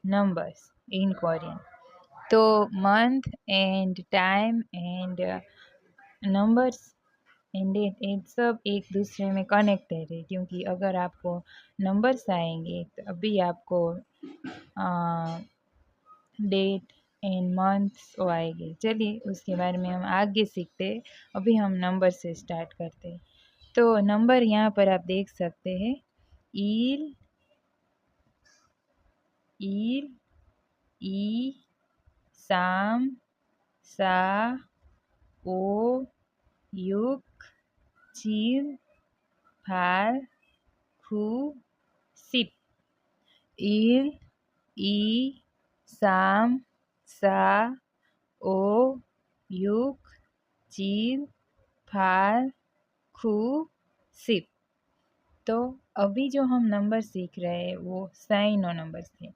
numbers in Korean. तो month and time and numbers and date सब एक दूसरे में कनेक्टेड है, क्योंकि अगर आपको नंबर्स आएंगे तो अभी आपको डेट एंड मंथ्स आएंगे। चलिए उसके बारे में हम आगे सीखते हैं। अभी हम नंबर से स्टार्ट करते हैं। तो नंबर यहाँ पर आप देख सकते हैं, ईल, ईल, ई, साम, सा, ओ, युक, चील, फार, खू, सिप। ईल, ई, साम, सा, ओ, युक, चील, फार, खू, सिप। तो अभी जो हम नंबर सीख रहे हैं वो साइनो नंबर्स थे।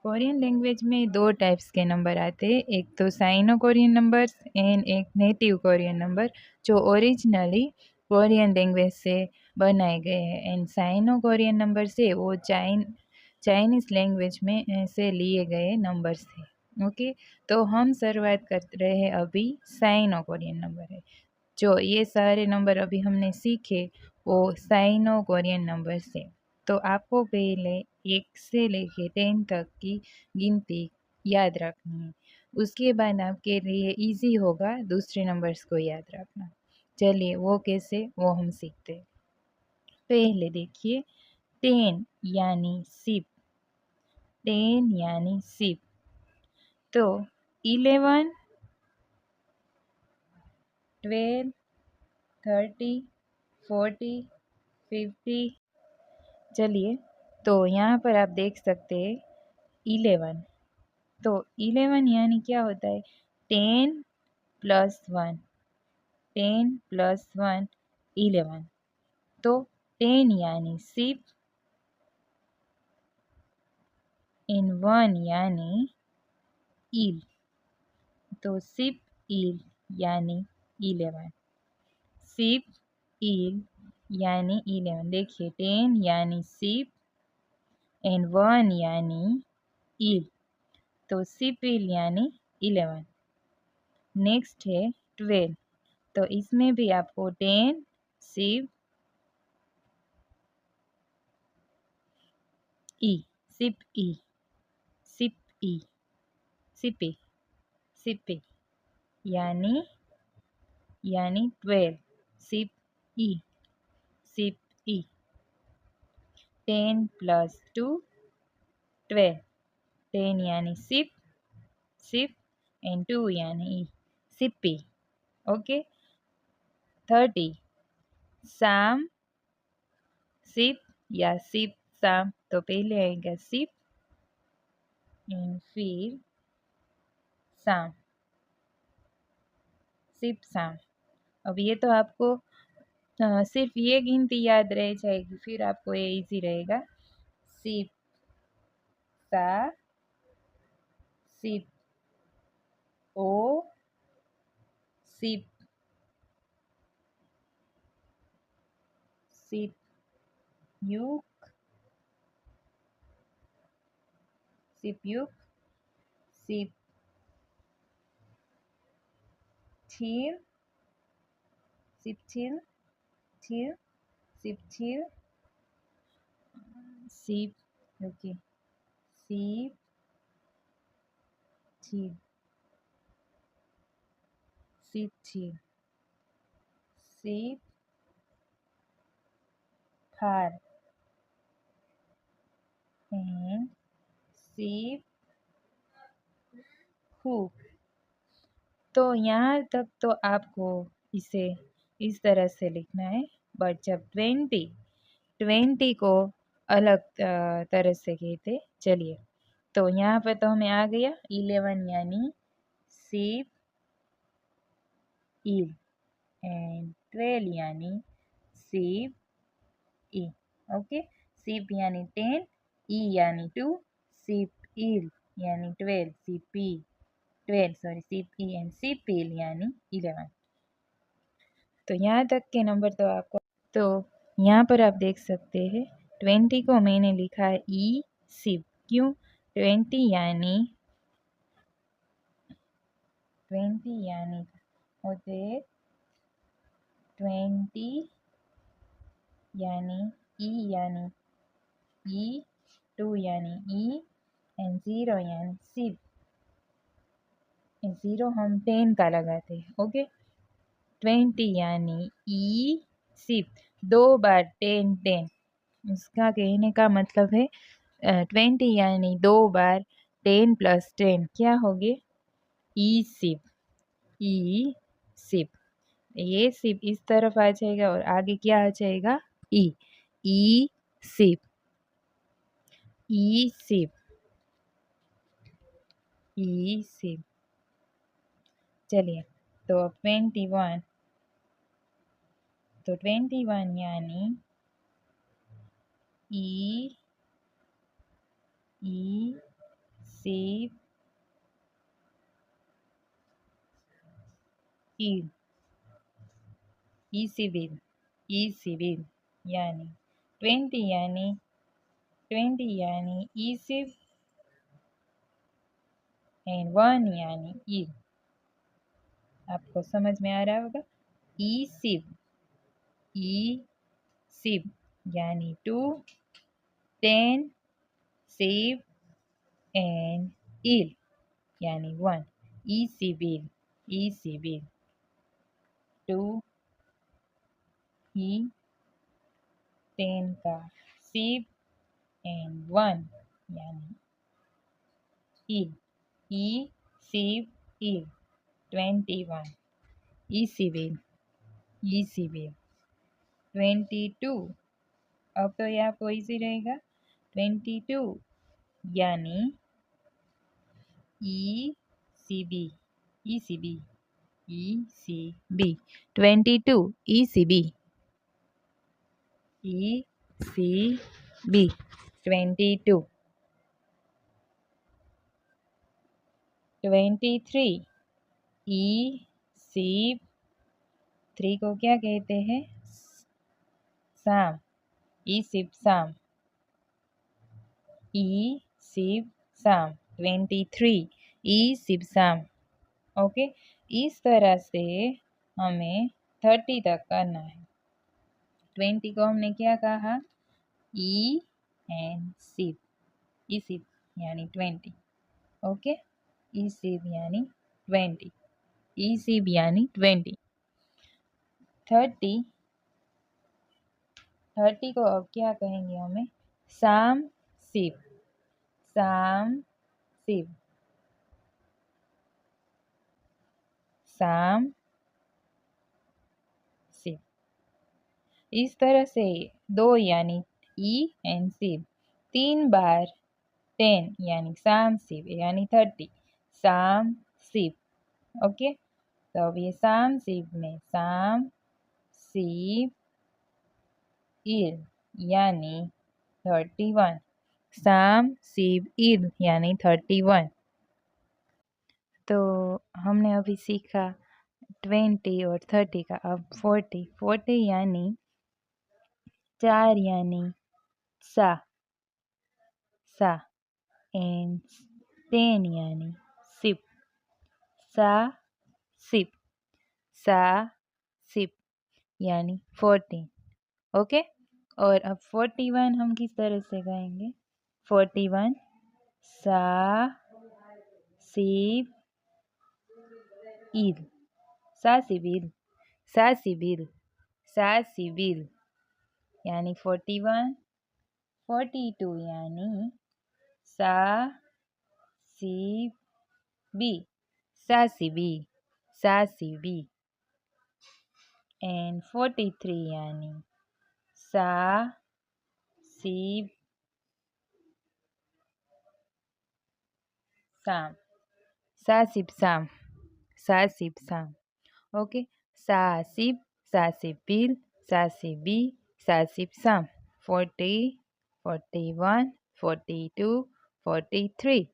कोरियन लैंग्वेज में दो टाइप्स के नंबर आते हैं, एक तो साइनो कोरियन नंबर्स एंड एक नेटिव कोरियन नंबर, जो ओरिजिनली कोरियन लैंग्वेज से बनाए गए हैं। एंड साइनो कोरियन नंबर से वो चाइनीज़ लैंग्वेज में से लिए गए नंबर्स थे। ओके, तो हम शुरुआत कर रहे हैं अभी साइनो कोरियन नंबर है। जो ये सारे नंबर अभी हमने सीखे वो साइनो कोरियन नंबर से। तो आपको पहले 1 से लेके 10 तक की गिनती याद रखनी है। उसके बाद आपके लिए इजी होगा दूसरे नंबर्स को याद रखना। चलिए वो कैसे, वो हम सीखते हैं। पहले देखिए 10 यानी सिप, 10 यानी सिप। तो 11, 12, 30, 40, 50। चलिए तो यहाँ पर आप देख सकते हैं 11। तो 11 यानी क्या होता है, 10 प्लस 1, 10 प्लस 1 11। तो 10 यानी सिप, इन 1 यानी ईल। तो सिप ईल यानी 11, सिप ईल यानी 11। देखिए 10 यानी सिप एंड 1 यानी ईल, तो सिप ईल यानी 11। नेक्स्ट है 12। तो इसमें भी आपको 10 सिप ई, सिप ई, सिप ई, सिपी, सिपी यानी 12, सिप ई, सिप ई। 10 प्लस 2 12, 10 यानी सिप, सिप एंड 2 यानी ई, सिपी। ओके, 30 साम, सिप या सिप साम। तो पहले आएगा सिप एंड फिर साम, सिप साम। अब ये तो आपको सिर्फ ये गिनती याद रह जाएगी, फिर आपको ये इजी रहेगा। सिप सा, सिप ओ, सिप, सिप युक, सिप युक, सिप थिर, सिप थिर, थिर, सिप थिर, सिप ओके, सिप थिर, सिप थिर, सिप फार एंड सिप हु। तो यहाँ तक तो आपको इसे इस तरह से लिखना है, बट जब 20 को अलग तरह से कहते। चलिए तो यहाँ पर तो हमें आ गया 11 यानी सिप ईल एंड 12 यानी सिप ई। ओके, सिप यानी 10, ई यानी 2, सिप ईल यानी 12, सिप ई 12 सॉरी सिप ई एंड सिप ईल यानी 11। तो यहाँ तक के नंबर तो आपको, तो यहाँ पर आप देख सकते हैं 20 को मैंने लिखा है ई सिप। क्यों? 20 यानी होते 20 यानी ई 2 यानी ई एंड 0 यानी सिप। 0 हम 10 का लगाते हैं। ओके, 20 यानी ई सिप 2 बार 10 10। उसका कहने का मतलब है 20 यानी 2 बार 10 + 10 क्या होगी? ई सिप। ये सिप इस तरफ आ जाएगा और आगे क्या आ जाएगा? ई सिप ई सिप ई सिप। चलिए, तो 21 यानी ई सिप ई सिबिल यानी 20 यानी ई सिप एंड 1 यानी ई। आपको समझ में आ रहा होगा? ई सिप यानी 2 10 सिप एंड इल यानी 1। ई सिबिल 2 ई 10 का सिप एंड 1 यानी इल। ई सिप इल 21। ई सिबिल 22। अब तो ये आपको इजी रहेगा। 22 यानी ई सी बी 22 ई सी बी 22। 23 ई सी 3 को क्या कहते हैं? साम। ई सिप साम 23 ई सिप साम। ओके, इस तरह से हमें 30 तक करना है। 20 को हमने क्या कहा? ई एंड सिप यानी 20। ओके, ई सिप यानी 20 ई सिप यानी 20। 30 को अब क्या कहेंगे हमें? साम सिप साम सिप। इस तरह से 2 यानी ई एंड सिप 3 बार 10 यानी साम सिप यानी 30 साम सिप। ओके, तो अब ये साम सिप में साम सिप इल यानी 31 साम सिप इल यानी 31। तो हमने अभी सीखा 20 और 30 का। अब 40 यानी 4 यानी सा एंड 10 यानी सिप सा सिप यानी 14। ओके, और अब 41 हम किस तरह से गाएंगे? 41 सा सिप इल सा सिबिल यानी 41। 42 यानी सा सिबी एंड 43 यानी सा सिब साम। ओके, सा सिबिल साम 40 41 42 43।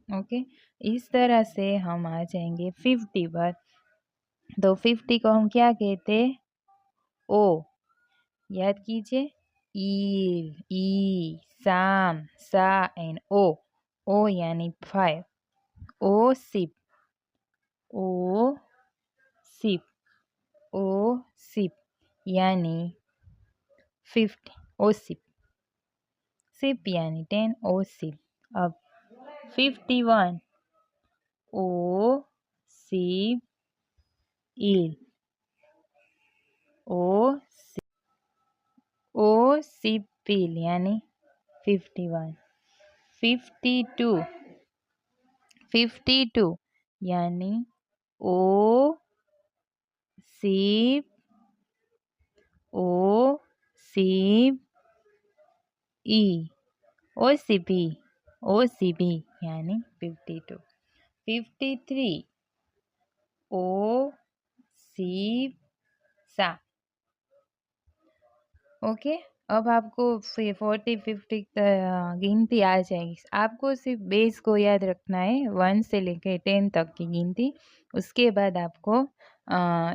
ओके, इस तरह से हम आ जाएंगे 50 पर। तो 50 को हम क्या कहते? ओ, याद कीजिए। ई साम सा एंड ओ ओ यानी 5, ओ सिप, ओ सिप, ओ सिप यानी 50, ओ सिप, सिप यानी 10, ओ सिप। अब 51, ओ सिप इल, ओ ओ सिपिल यानी 51। 52, 52 यानी ओ सिप, ओ सिप ई, ओ सिपी, ओ सिपी यानी 52। 53, ओ सिप सा। ओके, अब आपको 40-50 गिनती आ जाएगी। आपको सिर्फ बेस को याद रखना है, 1 से लेकर 10 तक की गिनती। उसके बाद आपको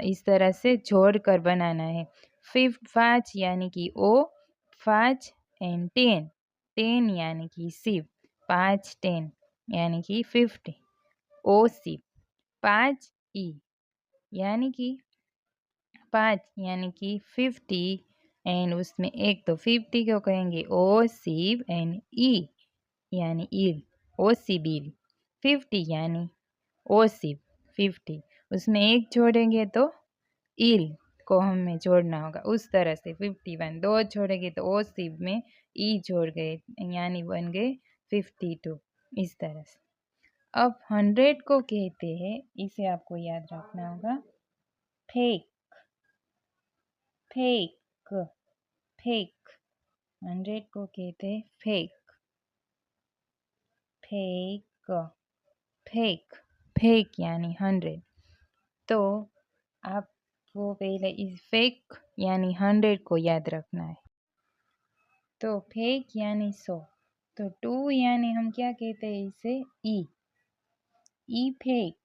इस तरह से जोड़ कर बनाना है। 5 यानी कि ओ, 5 एंड 10, 10 यानी कि सिप, 5 10 यानी कि 50, ओ सिप। 5 ई यानी कि 5 यानी कि 50 एंड उसमें एक तो 50 को कहेंगे ओ सिब एंड ई यानी ईल, ओ सिबिल। 50 यानी ओ सिब 50, उसमें एक जोड़ेंगे तो ईल को हमें जोड़ना होगा। उस तरह से 51, दो जोड़ेंगे तो ओ सिब में ई जोड़ गए यानी बन गए 52, इस तरह से। अब 100 को कहते हैं, इसे आपको याद रखना होगा, फेक, फेक, फेक। 100 को कहते हैं फेक, फेक, फेक, फेक यानी 100। तो आपको पहले इस फेक यानी 100 को याद रखना है। तो फेक यानी 100, तो 2 यानी हम क्या कहते हैं इसे, ई फेक,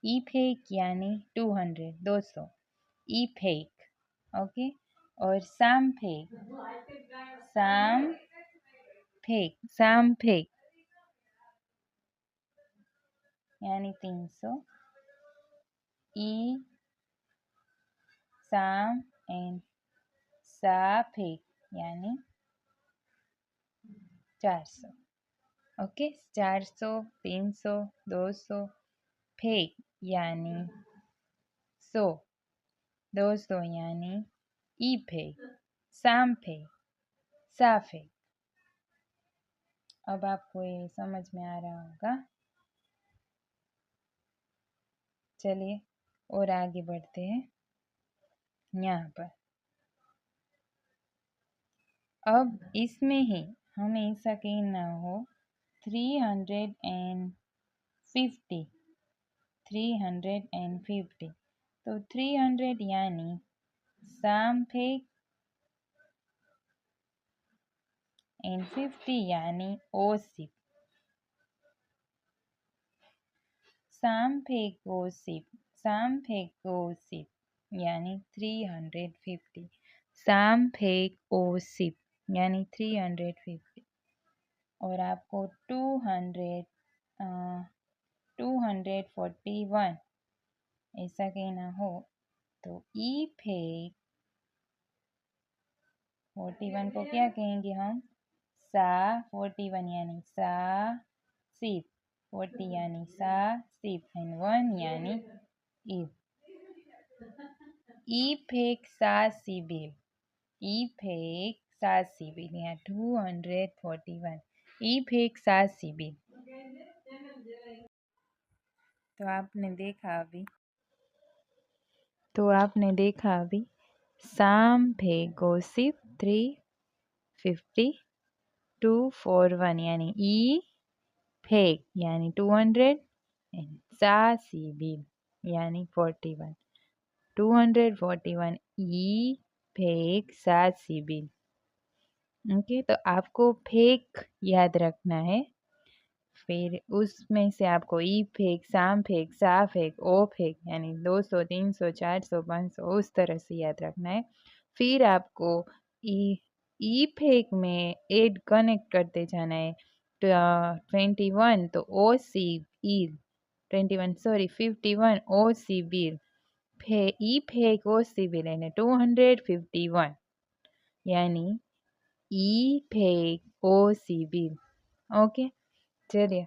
ई फेक यानी 200, 200, ई फेक। ओके, और साम फेक, साम फेक, साम फेक यानी 300, ई साम एंड सा फेक यानी 400। ओके, 400, 300, 200, फेक यानी 100, 200 यानी ई फेक, साम फेक, सा फेक। अब आपको ये समझ में आ रहा होगा। चलिए और आगे बढ़ते हैं। यहाँ पर अब इसमें ही हमें ऐसा कहना हो 350, 350, तो 300 यानी साम फेक एंड 50 यानी ओ सिप, साम फेक ओ सिप, साम फेक ओ सिप यानी 350, साम फेक ओ सिप यानी 350। और आपको 241 ऐसा कहना हो तो ई फेक 41 को क्या कहेंगे हम, सा 41 यानी सा सिप, 40 यानी सा सिप एंड 1 यानी ई फेक सा सिबिल, ई फेक सा सिबिल यहाँ 241, ई फेक सा सिबिल। तो आपने देखा अभी साम फेक ओ सिप 350, 241 यानी ई फेक यानी 200 एंड सा सिबिल यानी 41, 241 ई फेक सा सिबिल। ओके, तो आपको फेक याद रखना है। फिर उसमें से आपको ई फेक, साम फेक, सा फेक, ओ फेक यानी 200, 300, 400, 500 उस तरह से याद रखना है। फिर आपको ई फेक में एड कनेक्ट करते जाना है। 21 तो ओ सी ईद 21 सॉरी 51 ओ सी बिल ई फेक ओ सी बिल यानी 251 यानी ई फेक ओ सी बिल। ओके, चलिए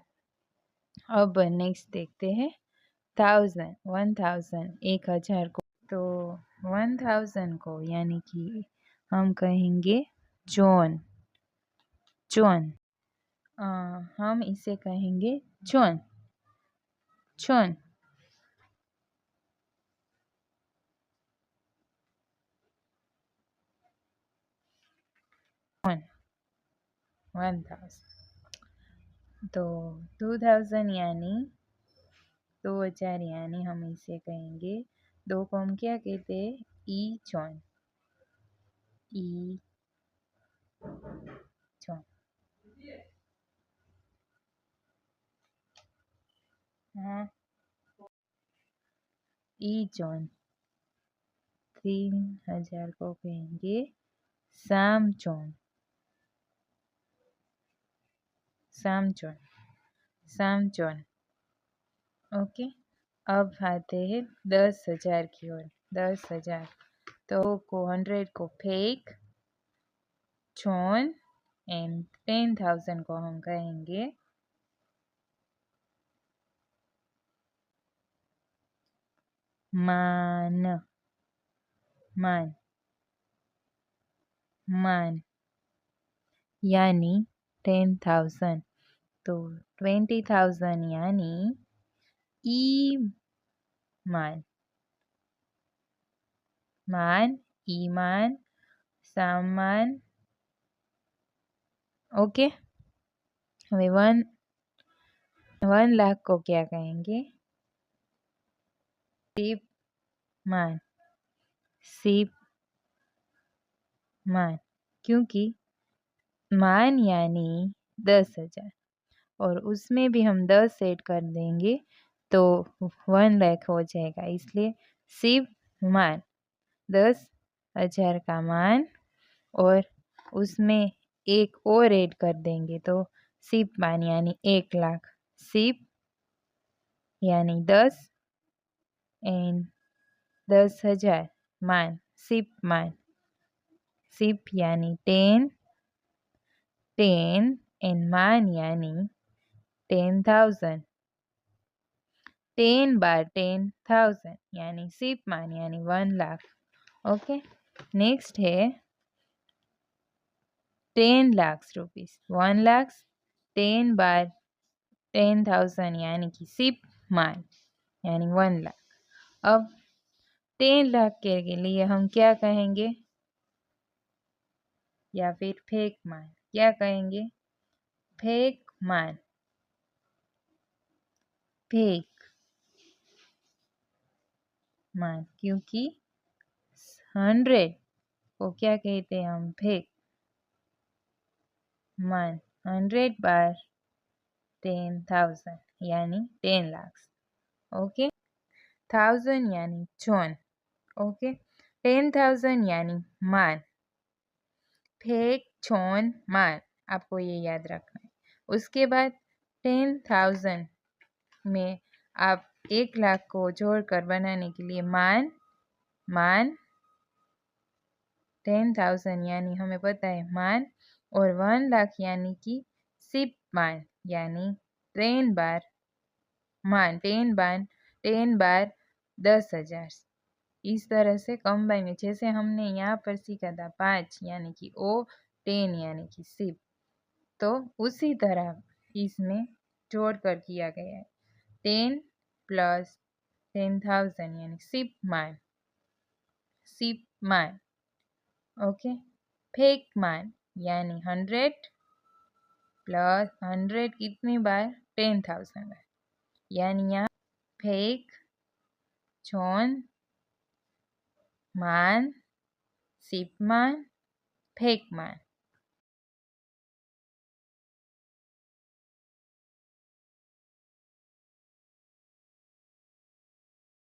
अब नेक्स्ट देखते हैं 1000 1000 1000 को। तो 1000 को यानी कि हम कहेंगे जॉन जॉन हम इसे कहेंगे जॉन जॉन 1000। तो 2000 यानी 2000 यानी हम इसे कहेंगे दो को हम क्या कहते हैं ई जॉन ई जॉन। हाँ ई जॉन 3000 को कहेंगे Sam John Sam John Sam John. Okay, अब आते हैं 10,000 की ओर। 10,000 तो 100 को फेक जॉन एंड 10,000 को हम कहेंगे मान मान मान यानी 10,000 तो 20,000 यानी ईमान मान ईमान सामान। ओके, હવે 1 लाख को क्या कहेंगे सिप मान सिप मान क्योंकि मान यानी 10,000 और उसमें भी हम 10 ऐड कर देंगे तो 1 लाख हो जाएगा, इसलिए सिप मान 10,000 का मान और उसमें एक और ऐड कर देंगे तो सिप मान यानी 1 लाख। सिप यानी 10 एंड 10,000 मान सिप मान सिप यानी 10 एंड मान यानी 10,000 10 बार 10,000 यानी सिप मान यानी 1 लाख। ओके, नेक्स्ट है 10 लाख रुपीस 1 लाख 10 बार 10,000 यानी कि सिप मान यानी 1 लाख। अब 10 लाख के लिए हम क्या कहेंगे या फिर फेक मान क्या कहेंगे फेक मान फेक मान क्योंकि 100 को क्या कहते हैं हम फेक मान 100 बार 10,000 यानी 10 लाख। ओके, 1000 यानी जॉन। ओके, 10,000 यानी मान फेक जॉन मान आपको ये याद रखना है। उसके बाद 10,000 में आप 1 लाख को जोड़कर बनाने के लिए मान 10,000 यानी हमें पता है मान और 1 लाख यानी कि सिप मान यानी 10 बार मान 10 बार 10,000। इस तरह से कंबाइन जैसे हमने यहाँ पर सीखा था 5 यानी कि ओ 10 यानी कि सिप, तो उसी तरह इसमें जोड़कर किया गया है 10 प्लस 10,000 यानी सिप मान। ओके, फेक मान यानी 100 प्लस 100 कितनी बार 10,000 बार यानी यहाँ फेक जॉन मान सिप मान फेक मान।